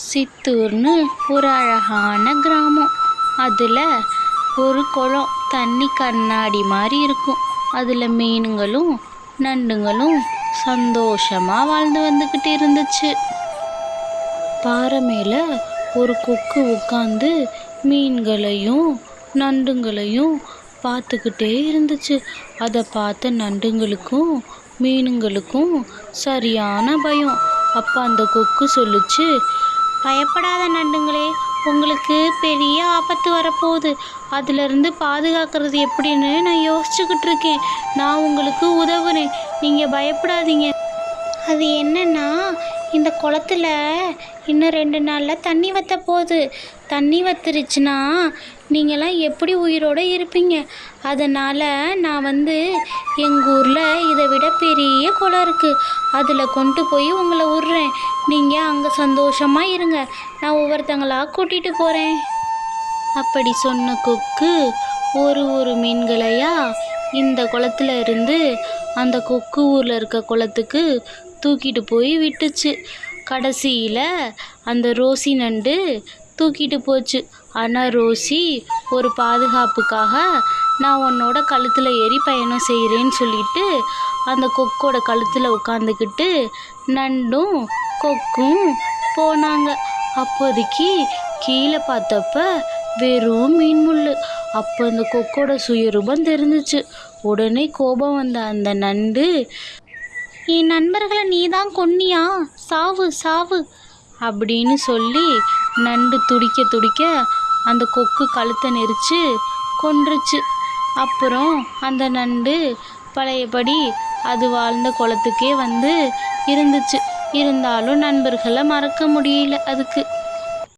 சித்தூர்னு ஒரு அழகான கிராமம். அதில் ஒரு குளம், தண்ணி கண்ணாடி மாதிரி இருக்கும். அதில் மீனுங்களும் நண்டுங்களும் சந்தோஷமாக வாழ்ந்து வந்துக்கிட்டு இருந்துச்சு. பாறை மேலே ஒரு கொக்கு உட்காந்து மீன்களையும் நண்டுங்களையும் பார்த்துக்கிட்டே இருந்துச்சு. அதை பார்த்த நண்டுங்களுக்கும் மீனுங்களுக்கும் சரியான பயம். அப்போ அந்த கொக்கு சொல்லுச்சு, பயப்படாத நண்டுங்களே, உங்களுக்கு பெரிய ஆபத்து வரப்போகுது. அதிலிருந்து பாதுகாக்கிறது எப்படின்னு நான் யோசிச்சுக்கிட்டு இருக்கேன். நான் உங்களுக்கு உதவுறேன், நீங்கள் பயப்படாதீங்க. அது என்னன்னா, இந்த குளத்துல இன்னும் 2 நாளில் தண்ணி வற்ற போகுது. தண்ணி வற்றிருச்சுன்னா நீங்களாம் எப்படி உயிரோடு இருப்பீங்க? அதனால் நான் எங்கள் ஊரில் இதை விட பெரிய குளம் இருக்குது, அதில் கொண்டு போய் உங்களை விட்றேன். நீங்கள் அங்கே சந்தோஷமாக இருங்க, நான் ஒவ்வொருத்தங்களாக கூட்டிகிட்டு போகிறேன். அப்படி சொன்ன கொக்கு ஒரு மீன்களையா இந்த குளத்துல இருந்து அந்த கொக்கு ஊரில் இருக்க குளத்துக்கு தூக்கிட்டு போய் விட்டுச்சு. கடைசியில் அந்த ரோசி நண்டு தூக்கிட்டு போச்சு. ஆனால் ரோசி ஒரு பாதுகாப்புக்காக நான் உன்னோட கழுத்தில் ஏறி பயணம் செய்கிறேன்னு சொல்லிட்டு அந்த கொக்கோட கழுத்தில் உட்காந்துக்கிட்டு நண்டும் கொக்கும் போனாங்க. அப்போதைக்கு கீழே பார்த்தப்ப வெறும் மீன் முள். அப்போ அந்த கொக்கோட சுயரூபம் தெரிஞ்சிச்சு. உடனே கோபம் வந்த அந்த நண்டு, என் நண்பர்களை நீ தான் கொன்னியா? சாவு சாவு அப்படின்னு சொல்லி நண்டு துடிக்க துடிக்க அந்த கொக்கு கழுத்தை நெரிச்சு கொன்றுச்சு. அப்புறம் அந்த நண்டு பழையபடி அது வாழ்ந்த குளத்துக்கே இருந்துச்சு. இருந்தாலும் நண்பர்களை மறக்க முடியல அதுக்கு.